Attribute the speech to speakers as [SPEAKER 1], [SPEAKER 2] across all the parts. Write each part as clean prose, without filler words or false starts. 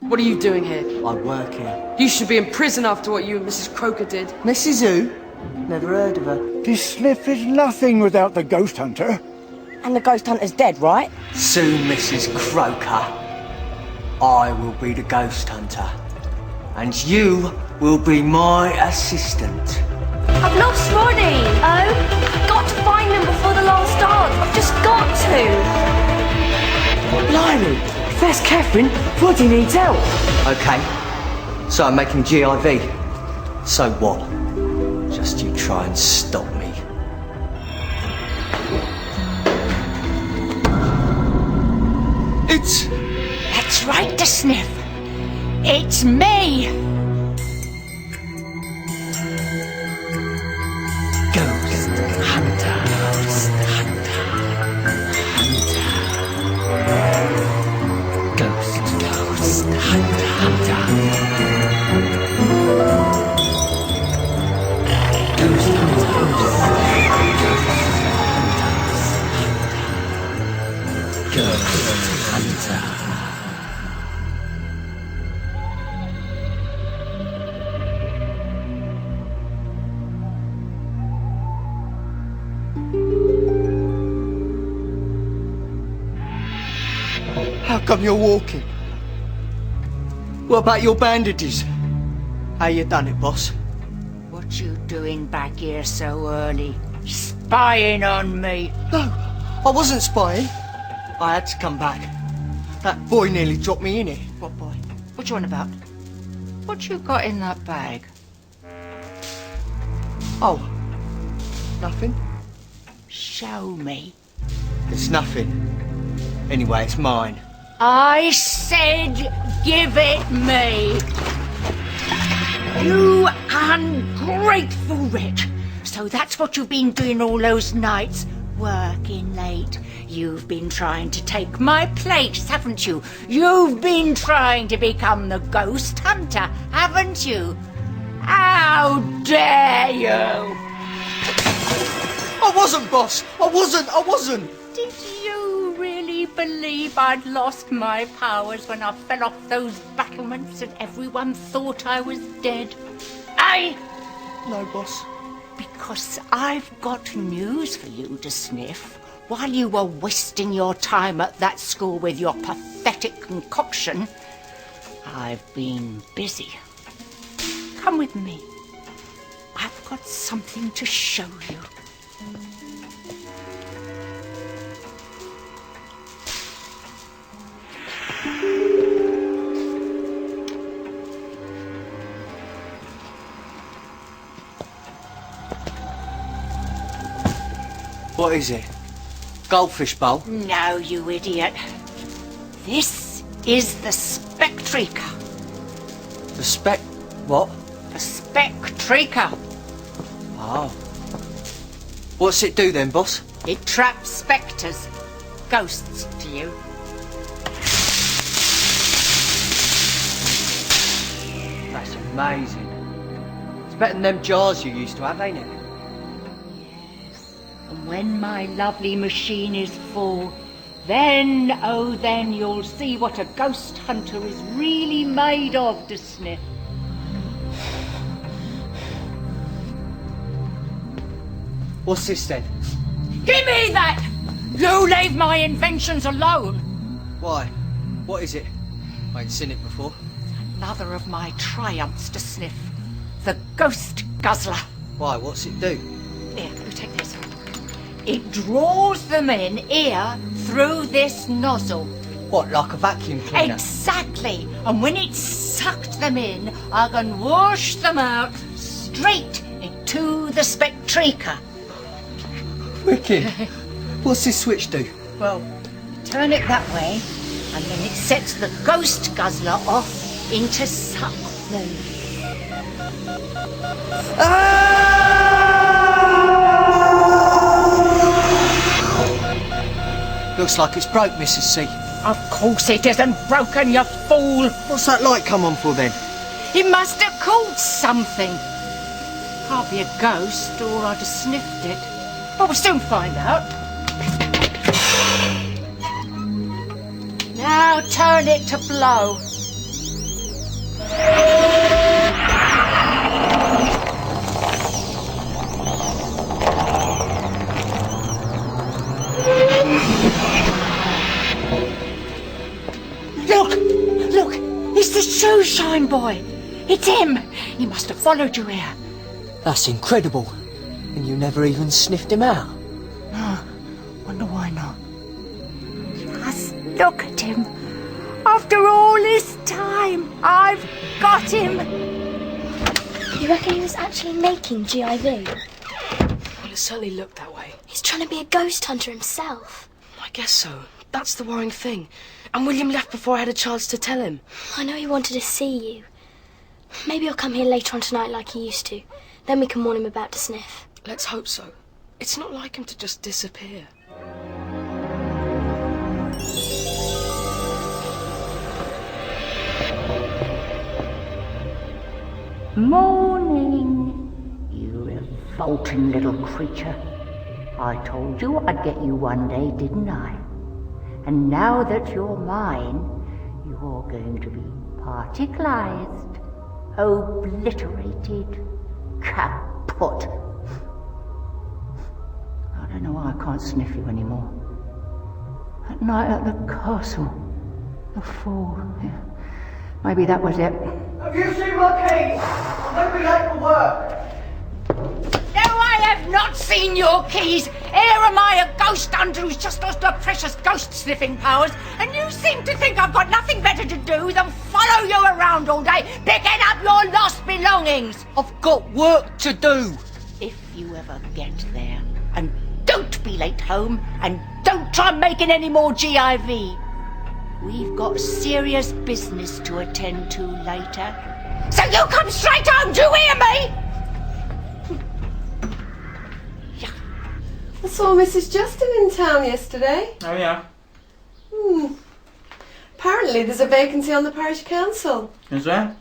[SPEAKER 1] What are you doing here?
[SPEAKER 2] I work here.
[SPEAKER 1] You should be in prison after what you and Mrs Croker did.
[SPEAKER 2] Mrs. Who? Never heard of her.
[SPEAKER 3] This Sniff is nothing without the ghost hunter.
[SPEAKER 4] And the ghost hunter's dead, right?
[SPEAKER 2] Soon, Mrs. Croker, I will be the ghost hunter. And you will be my assistant.
[SPEAKER 5] I've lost Roddy. Oh, I've got to find them before the last dance. I've just got to.
[SPEAKER 4] Blimey, if that's Catherine, Roddy needs help.
[SPEAKER 2] Okay, so I'm making GIV. So what? Just you try and stop me.
[SPEAKER 6] That's right, to Sniff. It's me.
[SPEAKER 2] Ghost hunter.
[SPEAKER 6] Ghost hunter.
[SPEAKER 2] Ghost hunter. How come you're walking? What about your bandages? How you done it, boss?
[SPEAKER 6] What you doing back here so early? Spying on me?
[SPEAKER 2] No, I wasn't spying. I had to come back. That boy nearly dropped me in it.
[SPEAKER 6] What boy? What you on about? What you got in that bag?
[SPEAKER 2] Oh, nothing.
[SPEAKER 6] Show me.
[SPEAKER 2] There's nothing. Anyway, it's mine.
[SPEAKER 6] I said give it me. You ungrateful wretch. So that's what you've been doing all those nights? Working late. You've been trying to take my place, haven't you? You've been trying to become the ghost hunter, haven't you? How dare you!
[SPEAKER 2] I wasn't, boss! I wasn't!
[SPEAKER 6] Did you really believe I'd lost my powers when I fell off those battlements and everyone thought I was dead?
[SPEAKER 2] No, boss.
[SPEAKER 6] Because I've got news for you to sniff. While you were wasting your time at that school with your pathetic concoction, I've been busy. Come with me. I've got something to show you.
[SPEAKER 2] What is it? Goldfish bowl?
[SPEAKER 6] No, you idiot. This is the Spectrika.
[SPEAKER 2] The what?
[SPEAKER 6] The Spectrika.
[SPEAKER 2] Oh. What's it do then, boss?
[SPEAKER 6] It traps spectres. Ghosts to you.
[SPEAKER 2] That's amazing. It's better than them jars you used to have, ain't it?
[SPEAKER 6] And when my lovely machine is full, then, oh then, you'll see what a ghost hunter is really made of, to sniff.
[SPEAKER 2] What's this then?
[SPEAKER 6] Give me that! You leave my inventions alone!
[SPEAKER 2] Why? What is it? I ain't seen it before.
[SPEAKER 6] Another of my triumphs, to sniff. The Ghost Guzzler.
[SPEAKER 2] Why? What's it do?
[SPEAKER 6] Here, you take this. It draws them in here through this nozzle.
[SPEAKER 2] What, like a vacuum cleaner?
[SPEAKER 6] Exactly. And when it's sucked them in, I can wash them out straight into the Spectrika.
[SPEAKER 2] Wicked. What's this switch do?
[SPEAKER 6] Well, turn it that way, and then it sets the Ghost Guzzler off into suck mode.
[SPEAKER 2] Looks like it's broke, Mrs. C.
[SPEAKER 6] Of course it isn't broken, you fool!
[SPEAKER 2] What's that light come on for then?
[SPEAKER 6] It must have caught something. Can't be a ghost, or I'd have sniffed it. But we'll soon find out. Now turn it to blow. Look, it's the shoeshine boy. It's him. He must have followed you here.
[SPEAKER 2] That's incredible. And you never even sniffed him out.
[SPEAKER 6] No, wonder why not. Just look at him. After all this time, I've got him.
[SPEAKER 5] You reckon he was actually making GIV?
[SPEAKER 1] Well, it certainly looked that way.
[SPEAKER 5] He's trying to be a ghost hunter himself.
[SPEAKER 1] I guess so. That's the worrying thing. And William left before I had a chance to tell him.
[SPEAKER 5] I know he wanted to see you. Maybe he'll come here later on tonight like he used to. Then we can warn him about to sniff.
[SPEAKER 1] Let's hope so. It's not like him to just disappear.
[SPEAKER 6] Morning, you revolting little creature. I told you I'd get you one day, didn't I? And now that you're mine, you're going to be particularized, obliterated, kaput. I don't know why I can't sniff you anymore. That night at the castle, the fool. Yeah. Maybe that was it.
[SPEAKER 2] Have you seen my keys? I'm going to be late for work.
[SPEAKER 6] No, I have not seen your keys. Here am I, a ghost hunter who's just lost her precious ghost-sniffing powers, and you seem to think I've got nothing better to do than follow you around all day, picking up your lost belongings.
[SPEAKER 2] I've got work to do.
[SPEAKER 6] If you ever get there, and don't be late home, and don't try making any more GIV. We've got serious business to attend to later. So you come straight home, do you hear me?
[SPEAKER 7] I saw Mrs. Justin in town yesterday.
[SPEAKER 8] Oh, yeah?
[SPEAKER 7] Apparently there's a vacancy on the parish council.
[SPEAKER 8] Is there?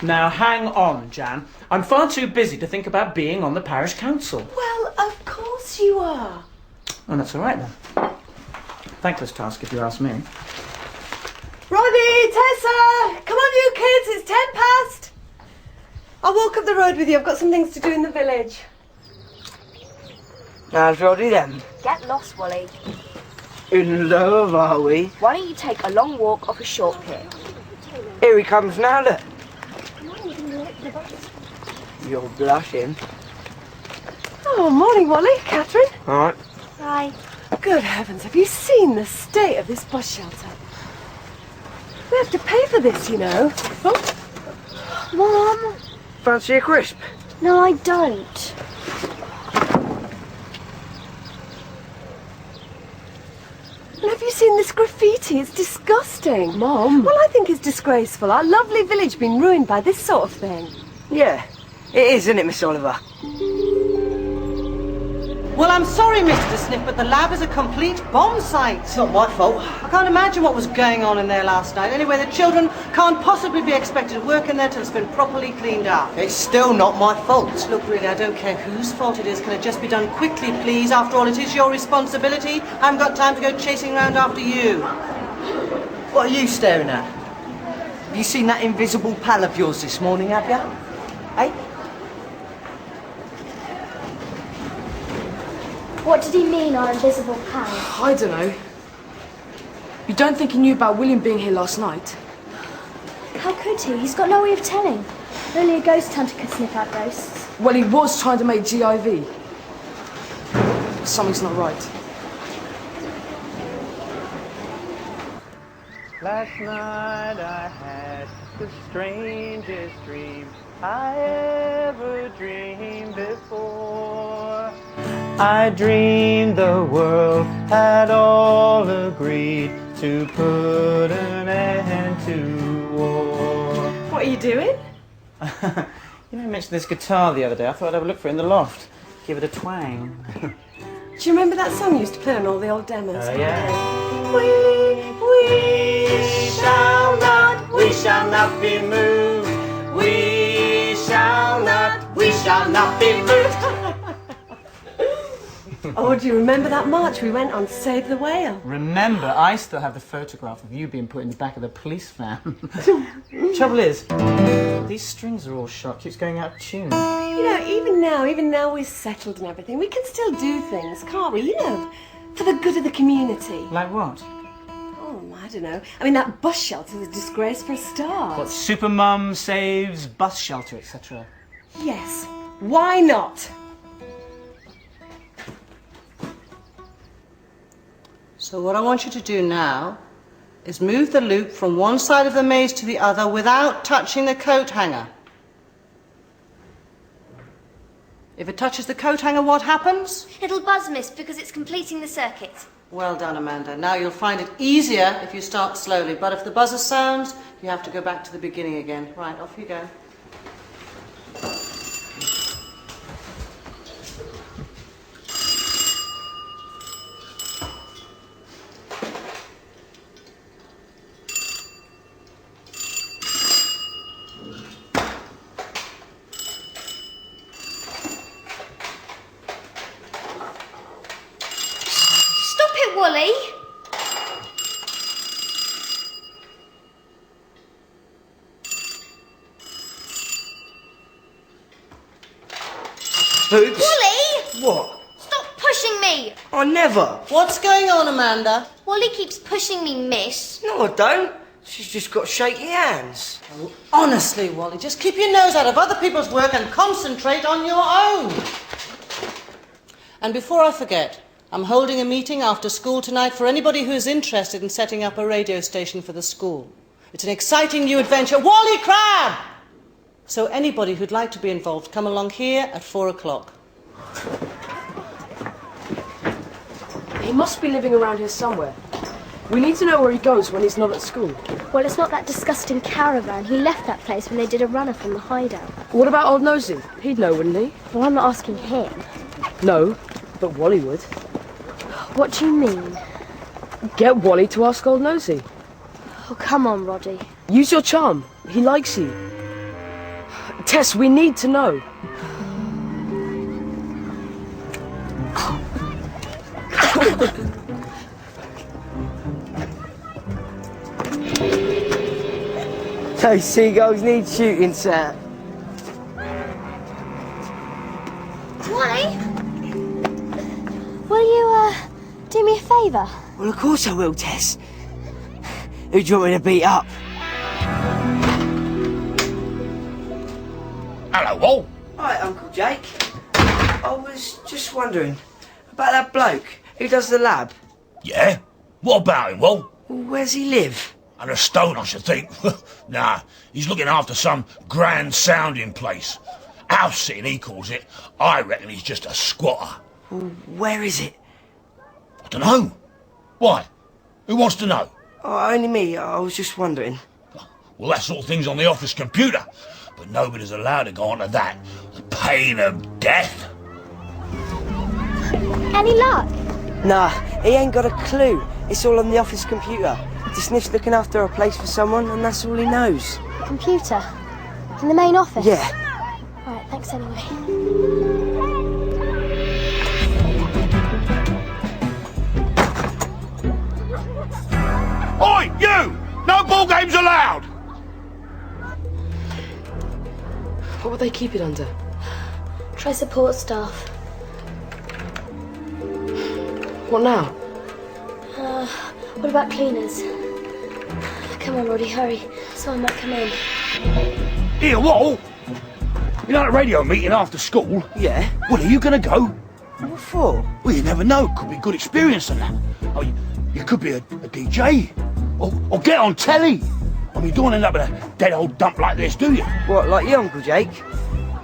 [SPEAKER 8] Now, hang on, Jan. I'm far too busy to think about being on the parish council.
[SPEAKER 7] Well, of course you are.
[SPEAKER 8] Oh, that's all right, then. Thankless task, if you ask me.
[SPEAKER 7] Roddy, Tessa! Come on, you kids, it's 10 past. I'll walk up the road with you. I've got some things to do in the village.
[SPEAKER 2] How's Roddy then?
[SPEAKER 4] Get lost, Wally.
[SPEAKER 2] In love, are we?
[SPEAKER 4] Why don't you take a long walk off a short pier?
[SPEAKER 2] Here he comes now, look. You're blushing.
[SPEAKER 7] Oh, morning, Wally. Catherine.
[SPEAKER 2] All right.
[SPEAKER 5] Right.
[SPEAKER 7] Good heavens, have you seen the state of this bus shelter? We have to pay for this, you know. Oh.
[SPEAKER 5] Mom?
[SPEAKER 2] Fancy a crisp?
[SPEAKER 5] No, I don't.
[SPEAKER 7] And have you seen this graffiti? It's disgusting. Mom? Well, I think it's disgraceful. Our lovely village being ruined by this sort of thing.
[SPEAKER 2] Yeah, it is, isn't it, Miss Oliver?
[SPEAKER 9] Well, I'm sorry, Mr. Sniff, but the lab is a complete bomb site.
[SPEAKER 2] It's not my fault.
[SPEAKER 9] I can't imagine what was going on in there last night. Anyway, the children can't possibly be expected to work in there till it's been properly cleaned up.
[SPEAKER 2] It's still not my fault.
[SPEAKER 9] Look, really, I don't care whose fault it is. Can it just be done quickly, please? After all, it is your responsibility. I haven't got time to go chasing around after you.
[SPEAKER 2] What are you staring at? Have you seen that invisible pal of yours this morning, have you? Hey?
[SPEAKER 5] What did he mean, our invisible pal?
[SPEAKER 1] I don't know. You don't think he knew about William being here last night?
[SPEAKER 5] How could he? He's got no way of telling. Only a ghost hunter could sniff out ghosts.
[SPEAKER 1] Well, he was trying to make GIV. Something's not right.
[SPEAKER 10] Last night I had the strangest dream I ever dreamed before. I dreamed the world had all agreed to put an end to war.
[SPEAKER 7] What are you doing?
[SPEAKER 8] You know, I mentioned this guitar the other day. I thought I'd have a look for it in the loft. Give it a twang.
[SPEAKER 7] Do you remember that song you used to play on all the old demos?
[SPEAKER 8] Yeah.
[SPEAKER 10] We shall not be moved. We shall not be moved.
[SPEAKER 7] Oh, do you remember that march we went on to save the whale?
[SPEAKER 8] Remember, I still have the photograph of you being put in the back of the police van. Trouble is, these strings are all shot. Keeps going out of tune.
[SPEAKER 7] You know, even now we're settled and everything, we can still do things, can't we? You know, for the good of the community.
[SPEAKER 8] Like what?
[SPEAKER 7] Oh, I don't know. I mean, that bus shelter is a disgrace for a start.
[SPEAKER 8] What, Supermum saves bus shelter, etc.?
[SPEAKER 7] Yes. Why not?
[SPEAKER 9] So what I want you to do now is move the loop from one side of the maze to the other without touching the coat hanger. If it touches the coat hanger, what happens?
[SPEAKER 5] It'll buzz, miss, because it's completing the circuit.
[SPEAKER 9] Well done, Amanda. Now you'll find it easier if you start slowly, but if the buzzer sounds, you have to go back to the beginning again. Right, off you go.
[SPEAKER 5] Wally?
[SPEAKER 2] Boots?
[SPEAKER 5] Wally!
[SPEAKER 2] What?
[SPEAKER 5] Stop pushing me!
[SPEAKER 2] I never.
[SPEAKER 9] What's going on, Amanda?
[SPEAKER 5] Wally keeps pushing me, miss.
[SPEAKER 2] No, I don't. She's just got shaky hands.
[SPEAKER 9] Oh, honestly, Wally, just keep your nose out of other people's work and concentrate on your own. And before I forget, I'm holding a meeting after school tonight for anybody who is interested in setting up a radio station for the school. It's an exciting new adventure. Wally Crab! So anybody who'd like to be involved, come along here at 4 o'clock.
[SPEAKER 1] He must be living around here somewhere. We need to know where he goes when he's not at school.
[SPEAKER 5] Well, it's not that disgusting caravan. He left that place when they did a runner from the hideout.
[SPEAKER 1] What about Old Nosy? He'd know, wouldn't he?
[SPEAKER 5] Well, I'm not asking him.
[SPEAKER 1] No, but Wally would.
[SPEAKER 5] What do you mean?
[SPEAKER 1] Get Wally to ask Old Nosy.
[SPEAKER 5] Oh, come on, Roddy.
[SPEAKER 1] Use your charm. He likes you. Tess, we need to know.
[SPEAKER 2] Those seagulls need shooting, sir.
[SPEAKER 5] Wally? Will you, do me a favour?
[SPEAKER 2] Well, of course I will, Tess. Who do you want me to beat up?
[SPEAKER 3] Hello, Wall.
[SPEAKER 2] Hi, Uncle Jake. I was just wondering about that bloke who does the lab.
[SPEAKER 3] Yeah? What about him, Wall?
[SPEAKER 2] Where's he live?
[SPEAKER 3] Under a stone, I should think. Nah, he's looking after some grand sounding place. House sitting, he calls it. I reckon he's just a squatter.
[SPEAKER 2] Where is it?
[SPEAKER 3] I don't know. Why? Who wants to know?
[SPEAKER 2] Oh, only me. I was just wondering.
[SPEAKER 3] Well, that sort of thing's on the office computer. But nobody's allowed to go onto that. The pain of death.
[SPEAKER 5] Any luck?
[SPEAKER 2] Nah, he ain't got a clue. It's all on the office computer. The Sniff's looking after a place for someone, and that's all he knows.
[SPEAKER 5] Computer? In the main office?
[SPEAKER 2] Yeah.
[SPEAKER 5] Right, thanks anyway.
[SPEAKER 3] Oi, you! No ball games allowed!
[SPEAKER 1] What would they keep it under?
[SPEAKER 5] Try support staff.
[SPEAKER 1] What now?
[SPEAKER 5] What about cleaners? Come on, Roddy, hurry. Someone might come in.
[SPEAKER 3] Here, Wall! You know that radio meeting after school?
[SPEAKER 2] Yeah?
[SPEAKER 3] Well, are you going to go?
[SPEAKER 2] What for?
[SPEAKER 3] Well, you never know. Could be a good experience and that. Oh, you could be a DJ. Or get on telly. I mean, you don't end up in a dead old dump like this, do you?
[SPEAKER 2] What, like you, Uncle Jake?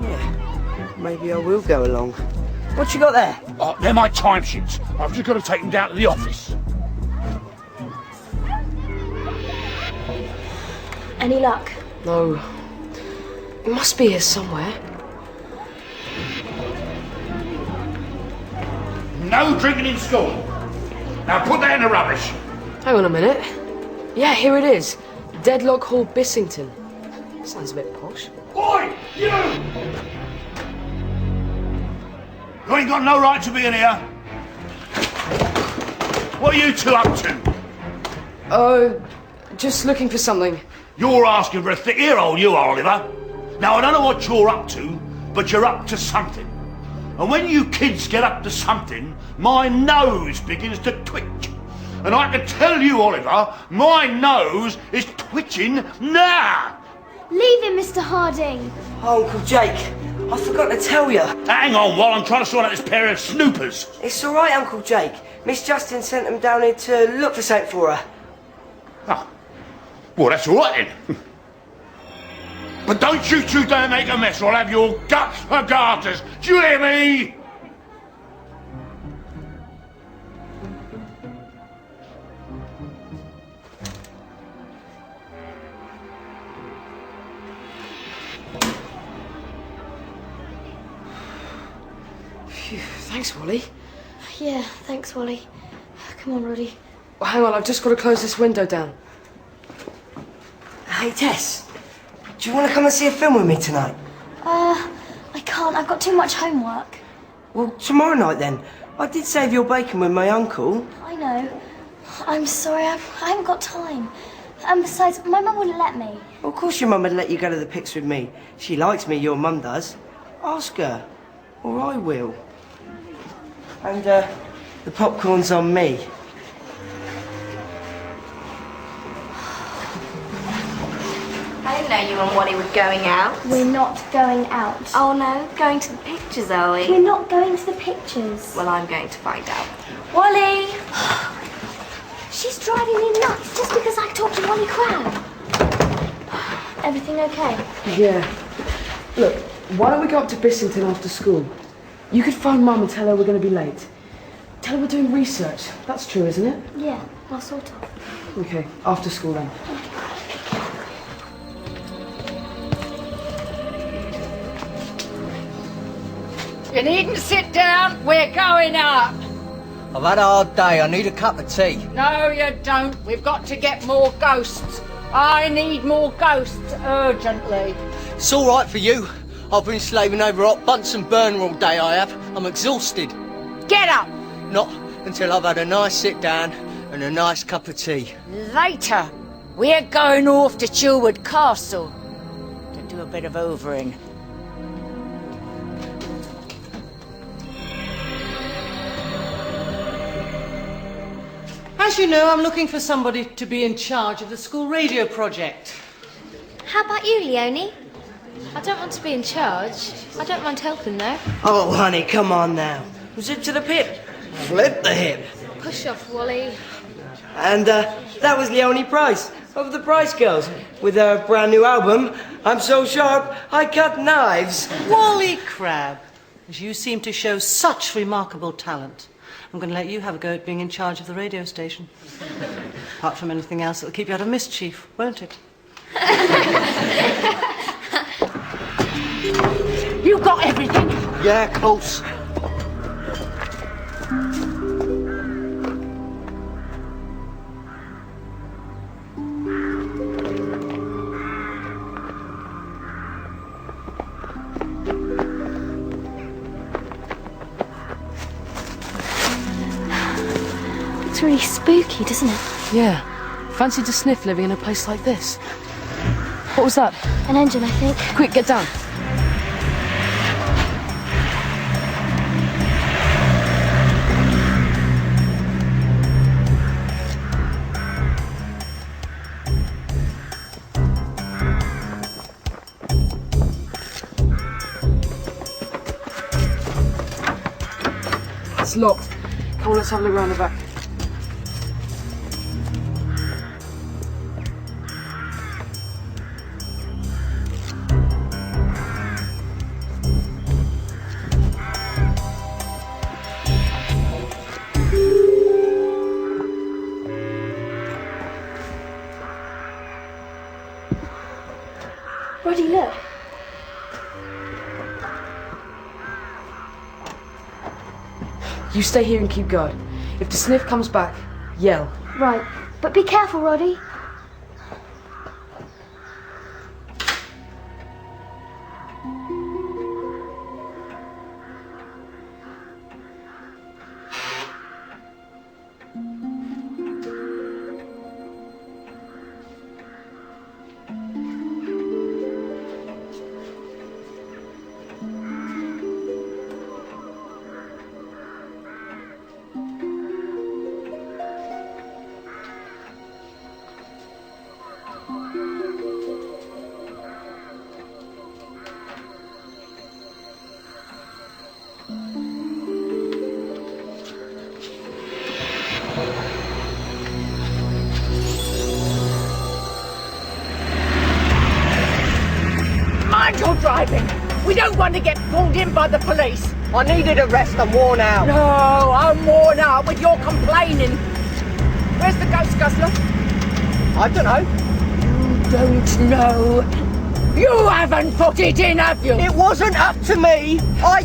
[SPEAKER 2] Yeah. Maybe I will go along. What you got there?
[SPEAKER 3] Oh, they're my timesheets. I've just got to take them down to the office.
[SPEAKER 5] Any luck?
[SPEAKER 1] No. It must be here somewhere.
[SPEAKER 3] No drinking in school. Now put that in the rubbish.
[SPEAKER 1] Hang on a minute. Yeah, here it is. Deadlock Hall, Bissington. Sounds a bit posh.
[SPEAKER 3] Oi, you! You ain't got no right to be in here. What are you two up to?
[SPEAKER 1] Oh, just looking for something.
[SPEAKER 3] You're asking for a thick ear hole, you are, Oliver. Now, I don't know what you're up to, but you're up to something. And when you kids get up to something, my nose begins to twitch. And I can tell you, Oliver, my nose is twitching now.
[SPEAKER 5] Leave him, Mr. Harding.
[SPEAKER 2] Uncle Jake, I forgot to tell you.
[SPEAKER 3] Hang on while I'm trying to sort out this pair of snoopers.
[SPEAKER 2] It's all right, Uncle Jake. Miss Justin sent them down here to look for something for her.
[SPEAKER 3] Oh, well, that's all right then. But don't you two dare make a mess or I'll have your guts for garters. Do you hear me?
[SPEAKER 1] Phew, thanks, Wally.
[SPEAKER 5] Yeah, thanks, Wally. Come on, Roddy.
[SPEAKER 1] Well, hang on, I've just got to close this window down.
[SPEAKER 2] Hey, Tess, do you want to come and see a film with me tonight?
[SPEAKER 5] I can't. I've got too much homework.
[SPEAKER 2] Well, tomorrow night then. I did save your bacon with my uncle.
[SPEAKER 5] I know. I'm sorry, I haven't got time. Besides, my mum wouldn't let me.
[SPEAKER 2] Well, of course your mum would let you go to the pics with me. She likes me, your mum does. Ask her, or I will. And, the popcorn's on me.
[SPEAKER 4] I didn't know you and Wally were going out.
[SPEAKER 5] We're not going out.
[SPEAKER 4] Oh no, going to the pictures, are we?
[SPEAKER 5] We're not going to the pictures.
[SPEAKER 4] Well, I'm going to find out. Wally!
[SPEAKER 5] She's driving me nuts just because I talked to Wally Crab. Everything okay?
[SPEAKER 1] Yeah. Look, why don't we go up to Bissington after school? You could phone Mum and tell her we're going to be late. Tell her we're doing research. That's true, isn't it?
[SPEAKER 5] Yeah, well, sort of.
[SPEAKER 1] Okay, after school then.
[SPEAKER 6] You needn't sit down. We're going up.
[SPEAKER 2] I've had a hard day. I need a cup of tea.
[SPEAKER 6] No, you don't. We've got to get more ghosts. I need more ghosts urgently.
[SPEAKER 2] It's all right for you. I've been slaving over hot Bunsen burner all day, I have. I'm exhausted.
[SPEAKER 6] Get up.
[SPEAKER 2] Not until I've had a nice sit down and a nice cup of tea.
[SPEAKER 6] Later, we're going off to Chilwood Castle to do a bit of overing.
[SPEAKER 9] As you know, I'm looking for somebody to be in charge of the school radio project.
[SPEAKER 5] How about you, Leonie? I don't want to be in charge. I don't mind helping, though.
[SPEAKER 2] Oh, honey, come on now. Zip to the pip. Flip the hip.
[SPEAKER 5] Push off, Wally.
[SPEAKER 2] And that was Leonie Price of the Price Girls with her brand new album, I'm So Sharp I Cut Knives.
[SPEAKER 9] Wally Crab, as you seem to show such remarkable talent, I'm going to let you have a go at being in charge of the radio station. Apart from anything else, it'll keep you out of mischief, won't it?
[SPEAKER 6] You got everything?
[SPEAKER 2] Yeah, of course.
[SPEAKER 5] It's really spooky, doesn't it?
[SPEAKER 1] Yeah. Fancy to Sniff living in a place like this. What was that?
[SPEAKER 5] An engine, I think.
[SPEAKER 1] Quick, get down. It's locked. Come on, let's have a look around the back.
[SPEAKER 5] Roddy, look.
[SPEAKER 1] You stay here and keep guard. If the Sniff comes back, yell.
[SPEAKER 5] Right. But be careful, Roddy.
[SPEAKER 6] mind your driving. We don't want to get pulled in by the police.
[SPEAKER 2] I needed a rest. I'm worn out.
[SPEAKER 6] No, I'm worn out with your complaining. Where's the ghost guzzler?
[SPEAKER 2] I don't know.
[SPEAKER 6] You don't know. You haven't put it in, have you?
[SPEAKER 2] It wasn't up to me. I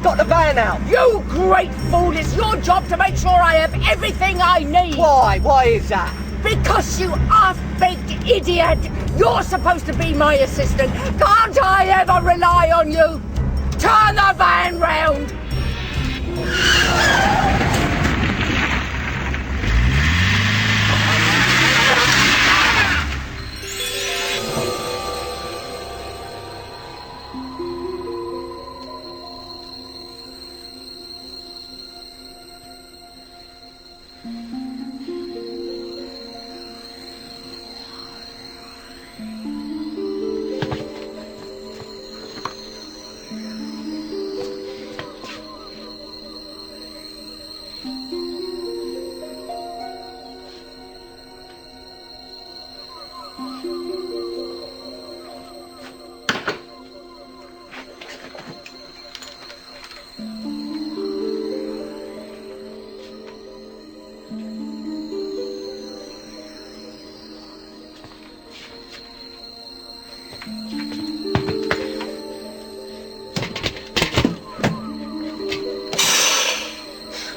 [SPEAKER 2] got the van out.
[SPEAKER 6] You great fool! It's your job to make sure I have everything I need.
[SPEAKER 2] Why? Why is that?
[SPEAKER 6] Because you half-baked idiot. You're supposed to be my assistant. Can't I ever rely on you? Turn the van round.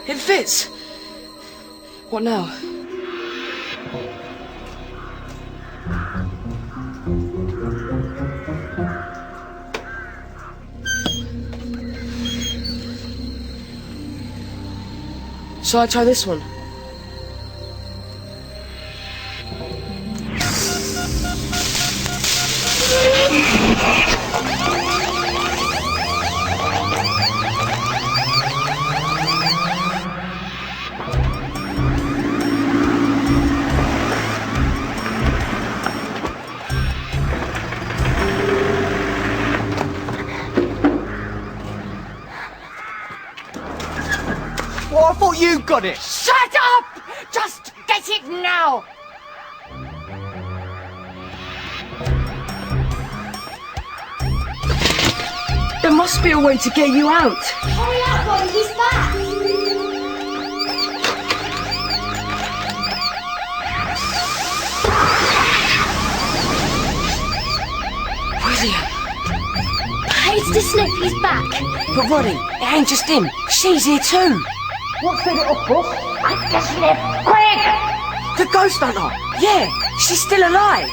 [SPEAKER 1] It fits. What now? Shall I try this one?
[SPEAKER 2] Well, I thought you got it.
[SPEAKER 6] Shut up! Just get it now!
[SPEAKER 1] There must be a way to get you out.
[SPEAKER 5] Hurry up, Roddy, he's back.
[SPEAKER 1] William.
[SPEAKER 5] It's the Sniff, he's back.
[SPEAKER 2] But Roddy, it ain't just him. She's here too. What set it off, boss?
[SPEAKER 6] Quick, the Sniff! Quick!
[SPEAKER 2] The ghost hunter. Yeah, she's still alive.